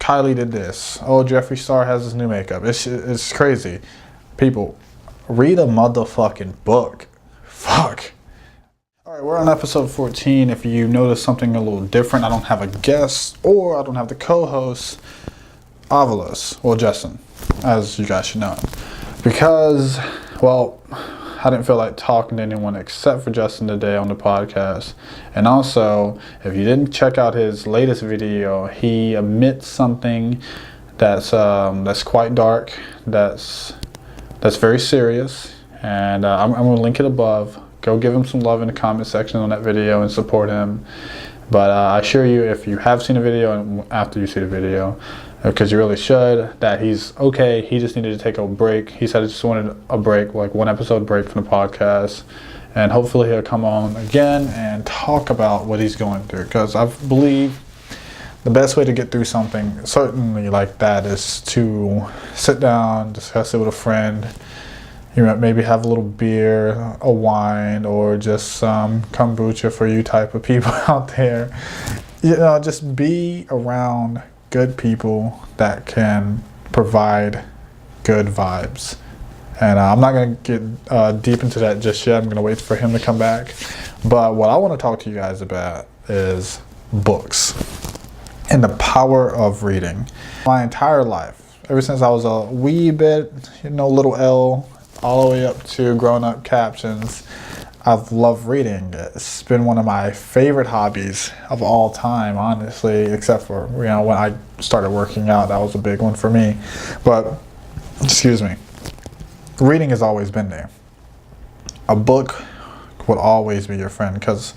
Kylie did this. Oh, Jeffree Star has his new makeup. It's crazy. People, read a motherfucking book. Fuck. All right, we're on episode 14. If you notice something a little different, I don't have a guest or I don't have the co-host, Avalos, or Justin, as you guys should know. Because, well, I didn't feel like talking to anyone except for Justin today on the podcast. And also, if you didn't check out his latest video, he admits something that's quite dark, that's very serious, and I'm going to link it above. Go give him some love in the comment section on that video and support him. But I assure you, if you have seen the video and after you see the video, because you really should, that he's okay. He just needed to take a break. He said he just wanted a break, like one episode break from the podcast. And hopefully he'll come on again and talk about what he's going through. Because I believe the best way to get through something, certainly like that, is to sit down, discuss it with a friend. You know, maybe have a little beer, a wine, or just some kombucha for you type of people out there. You know, just be around good people that can provide good vibes. And I'm not going to get deep into that just yet. I'm going to wait for him to come back. But what I want to talk to you guys about is books and the power of reading. My entire life, ever since I was a wee bit, little L, all the way up to grown up Kaptionz, I've loved reading. It's been one of my favorite hobbies of all time, honestly, except for, when I started working out, that was a big one for me. But, excuse me, reading has always been there. A book would always be your friend, because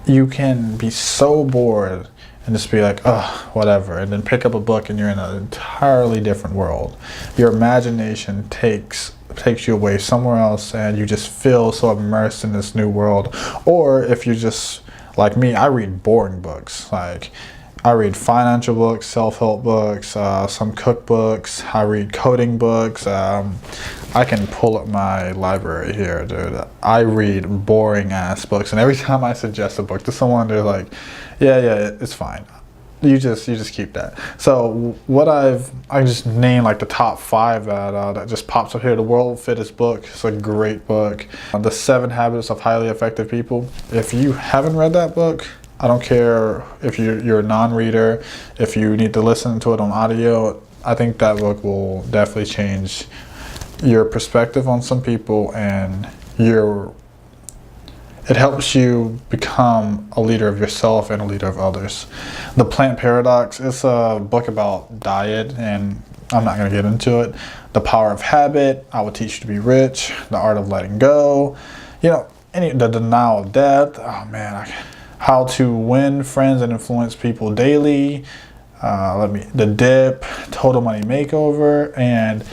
you can be so bored and just be like, oh, whatever, and then pick up a book and you're in an entirely different world. Your imagination takes you away somewhere else, and you just feel so immersed in this new world. Or if you just, like me, I read boring books. Like, I read financial books, self-help books, some cookbooks. I read coding books. I can pull up my library here, dude. I read boring ass books, and every time I suggest a book to someone, they're like, yeah, it's fine. You just keep that. So what I just named like the top 5 that just pops up here. The World Fittest Book. It's a great book. The 7 Habits of Highly Effective People. If you haven't read that book, I don't care if you're a non-reader, if you need to listen to it on audio, I think that book will definitely change your perspective on some people, and it helps you become a leader of yourself and a leader of others. The Plant Paradox is a book about diet, and I'm not going to get into it. The Power of Habit, I Will Teach You to Be Rich. The Art of Letting Go. The Denial of Death. Oh man, How to Win Friends and Influence People Daily. The Dip, Total Money Makeover, and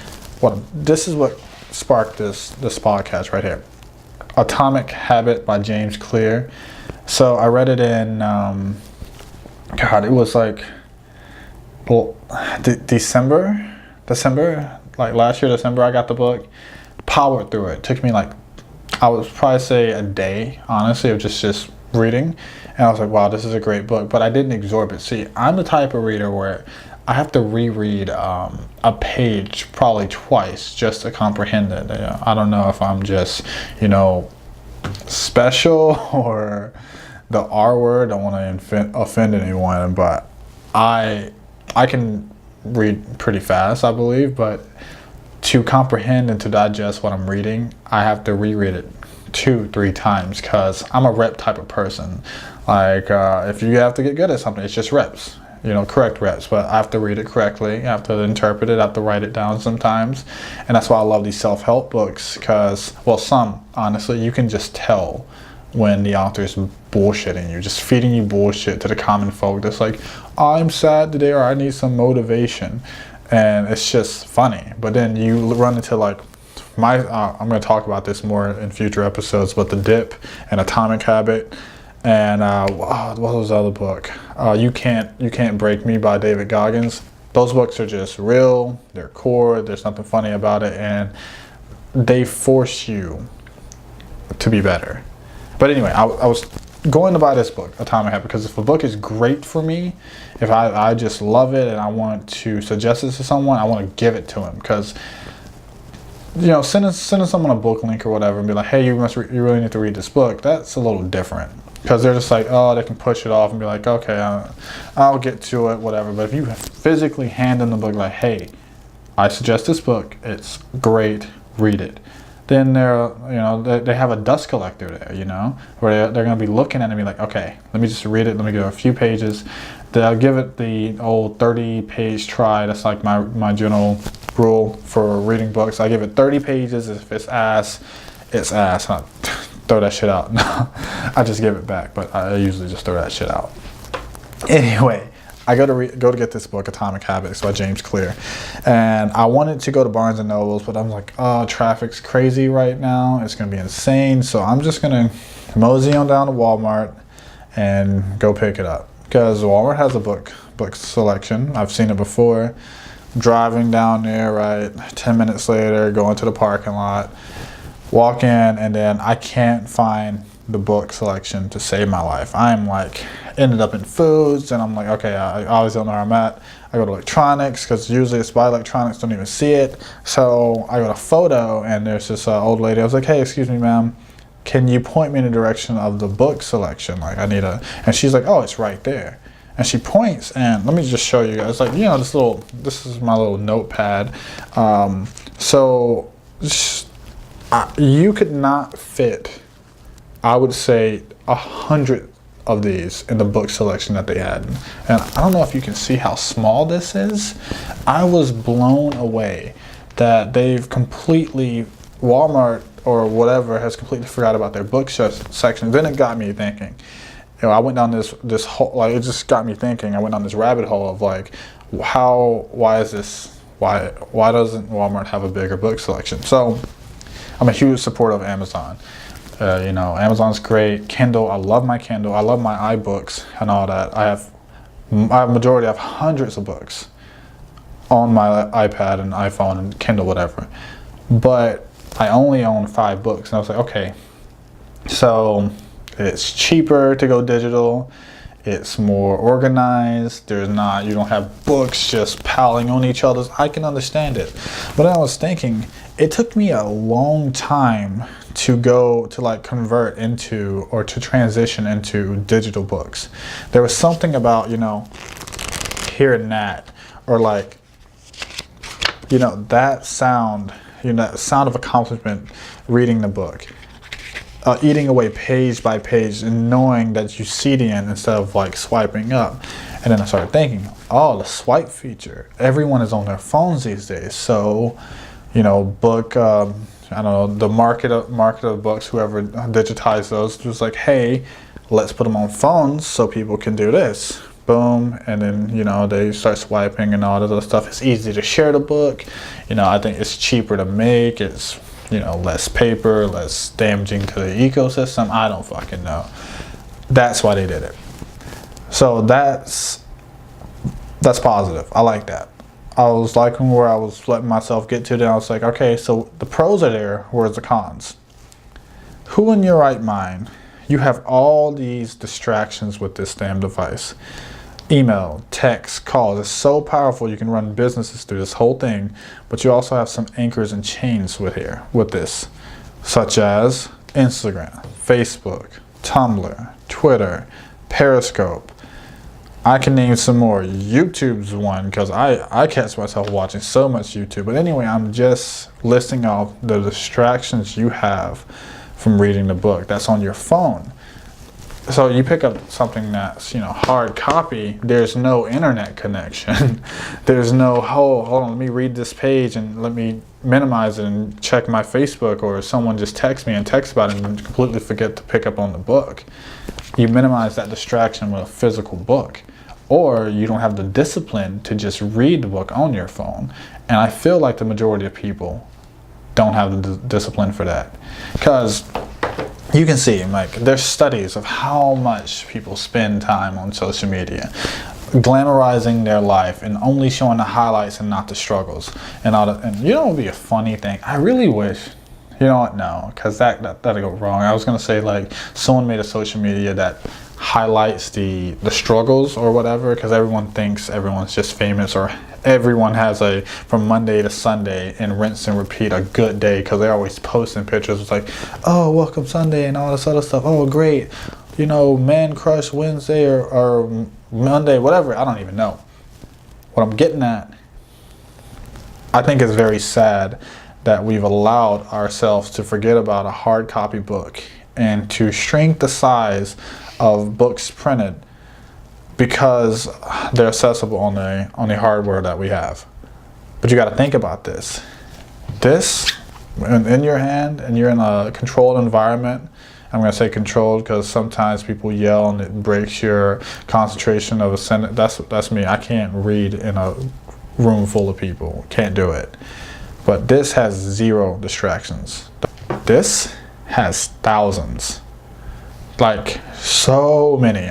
this is what sparked this podcast right here. Atomic Habit by James Clear. So I read it in, it was like, December, like last year, December, I got the book, powered through it. Took me like, I would probably say a day, honestly, of just reading. And I was like, wow, this is a great book, but I didn't absorb it. See, I'm the type of reader where I have to reread a page probably twice just to comprehend it. I don't know if I'm just, special or the R word. I don't want to offend anyone, but I can read pretty fast, I believe, but to comprehend and to digest what I'm reading, I have to reread it 2-3 times, because I'm a rep type of person. Like, if you have to get good at something, it's just reps. Correct reps, but I have to read it correctly. I have to interpret it. I have to write it down sometimes. And that's why I love these self-help books, because, well, some, honestly, you can just tell when the author's bullshitting you, just feeding you bullshit to the common folk. That's like, I'm sad today, or I need some motivation. And it's just funny. But then you run into like, I'm going to talk about this more in future episodes, but The Dip and Atomic Habit. And what was the other book? You Can't Break Me by David Goggins. Those books are just real. They're core. There's nothing funny about it, and they force you to be better. But anyway, I was going to buy this book, Atomic Habits, because if a book is great for me, if I just love it and I want to suggest it to someone, I want to give it to them. Because, you know, sending someone a book link or whatever and be like, hey, you really need to read this book, that's a little different. Because they're just like, oh, they can push it off and be like, okay, I'll get to it, whatever. But if you physically hand them the book, like, hey, I suggest this book, it's great, read it. Then they have a dust collector there, you know, where they're going to be looking at it and be like, okay, let me just read it. Let me go a few pages. They'll give it the old 30-page try. That's like my general rule for reading books. I give it 30 pages. If it's ass, it's ass. I throw that shit out. I just give it back, but I usually just throw that shit out. Anyway, I go to get this book, Atomic Habits by James Clear, and I wanted to go to Barnes and Nobles, but I'm like, oh, traffic's crazy right now. It's gonna be insane, so I'm just gonna mosey on down to Walmart and go pick it up, because Walmart has a book selection. I've seen it before. Driving down there, right, 10 minutes later, going to the parking lot, walk in, and then I can't find the book selection to save my life. I'm like, ended up in foods, and I'm like, okay, I always don't know where I'm at. I go to electronics, because usually it's by electronics, don't even see it. So I go to photo, and there's this old lady. I was like, hey, excuse me, ma'am, can you point me in the direction of the book selection? Like, I need and she's like, oh, it's right there. And she points, and let me just show you guys, like, you know, this is my little notepad. You could not fit, I would say, 100 of these in the book selection that they had. And I don't know if you can see how small this is. I was blown away that Walmart or whatever has completely forgot about their book section. Then it got me thinking. You know, I went down this whole, like, it just got me thinking. I went down this rabbit hole of like, why doesn't Walmart have a bigger book selection? So I'm a huge supporter of Amazon. You know, Amazon's great. Kindle, I love my Kindle. I love my iBooks and all that. I have hundreds of books on my iPad and iPhone and Kindle, whatever. But I only own 5 books. And I was like, okay, so it's cheaper to go digital. It's more organized. You don't have books just piling on each other. I can understand it. But I was thinking, it took me a long time to convert into or to transition into digital books. There was something about, you know, hearing that, or like, you know, that sound of accomplishment reading the book. Eating away page by page and knowing that you see the end instead of like swiping up. And then I started thinking, oh, the swipe feature. Everyone is on their phones these days. So, you know, book, I don't know, the market of books, whoever digitized those, was like, hey, let's put them on phones so people can do this. Boom. And then, you know, they start swiping and all that other stuff. It's easy to share the book. You know, I think it's cheaper to make. It's, you know, less paper, less damaging to the ecosystem. I don't fucking know. That's why they did it. So that's positive. I like that. I was liking where I was letting myself get to. Then I was like, okay, so the pros are there. Where's the cons? Who in your right mind? You have all these distractions with this damn device. Email, text, calls. It's so powerful. You can run businesses through this whole thing, but you also have some anchors and chains with this, such as Instagram, Facebook, Tumblr, Twitter, Periscope. I can name some more. YouTube's one, because I catch myself watching so much YouTube. But anyway, I'm just listing off the distractions you have from reading the book that's on your phone. So you pick up something that's, you know, hard copy, there's no internet connection. There's no, oh, hold on, let me read this page and let me minimize it and check my Facebook, or someone just texts me and texts about it and completely forget to pick up on the book. You minimize that distraction with a physical book. Or you don't have the discipline to just read the book on your phone. And I feel like the majority of people don't have the discipline for that. Because you can see, like, there's studies of how much people spend time on social media, glamorizing their life and only showing the highlights and not the struggles and all that. And you know what would be a funny thing? I really wish, You know what? No, because that'll go wrong. I was gonna say like someone made a social media that highlights the struggles or whatever, because everyone thinks everyone's just famous, or everyone has a from Monday to Sunday and rinse and repeat a good day, because they're always posting pictures. It's like, oh, welcome Sunday and all this other stuff. Oh, great, you know, man crush Wednesday or Monday, whatever. I don't even know. What I'm getting at, I think it's very sad that we've allowed ourselves to forget about a hard copy book and to shrink the size of books printed because they're accessible on the hardware that we have. But you got to think about this. This in your hand, and you're in a controlled environment. I'm going to say controlled because sometimes people yell and it breaks your concentration of a sentence. That's me. I can't read in a room full of people. Can't do it. But this has 0 distractions. This has thousands. Like so many.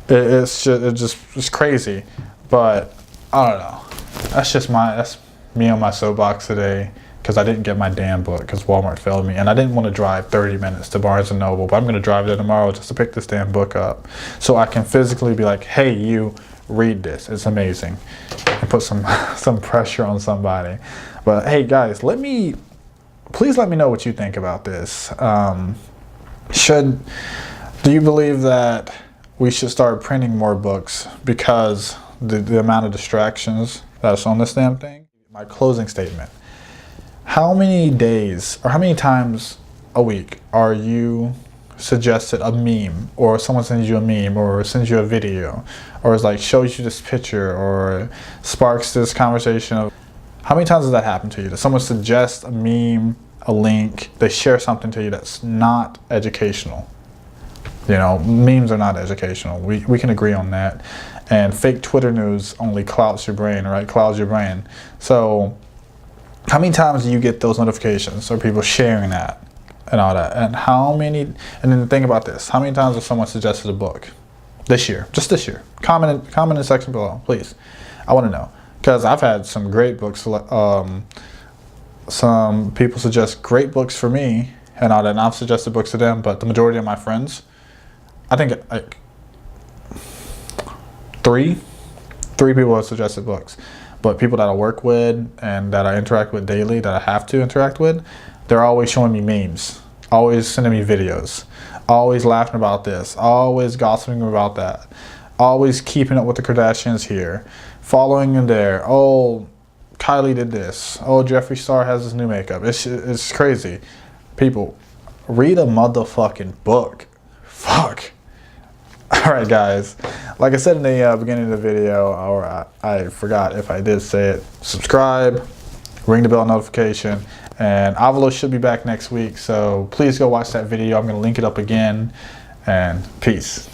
It's crazy. But I don't know. That's me on my soapbox today, because I didn't get my damn book because Walmart failed me, and I didn't want to drive 30 minutes to Barnes & Noble, but I'm going to drive there tomorrow just to pick this damn book up so I can physically be like, hey, you read this. It's amazing. And put some pressure on somebody. But hey guys, please let me know what you think about this. Do you believe that we should start printing more books because the amount of distractions that's on this damn thing? My closing statement. How many days or how many times a week are you suggested a meme, or someone sends you a meme or sends you a video, or is like shows you this picture or sparks this conversation of, how many times does that happen to you? Does someone suggest a meme, a link, they share something to you that's not educational? You know, memes are not educational. We can agree on that. And fake Twitter news only clouds your brain, right? Clouds your brain. So how many times do you get those notifications or people sharing that and all that? And then think about this. How many times has someone suggested a book this year? Just this year. Comment in the section below, please. I want to know. Because I've had some great books. Some people suggest great books for me and all that, and I've suggested books to them, but the majority of my friends, I think like three people have suggested books. But people that I work with and that I interact with daily, that I have to interact with, they're always showing me memes, always sending me videos, always laughing about this, always gossiping about that, always keeping up with the Kardashians here, following them there. Oh, Kylie did this. Oh, Jeffree Star has this new makeup. It's crazy. People, read a motherfucking book. Fuck. Alright guys, like I said in the beginning of the video, or I forgot if I did say it, subscribe, ring the bell notification, and Avalos should be back next week, so please go watch that video. I'm going to link it up again, and peace.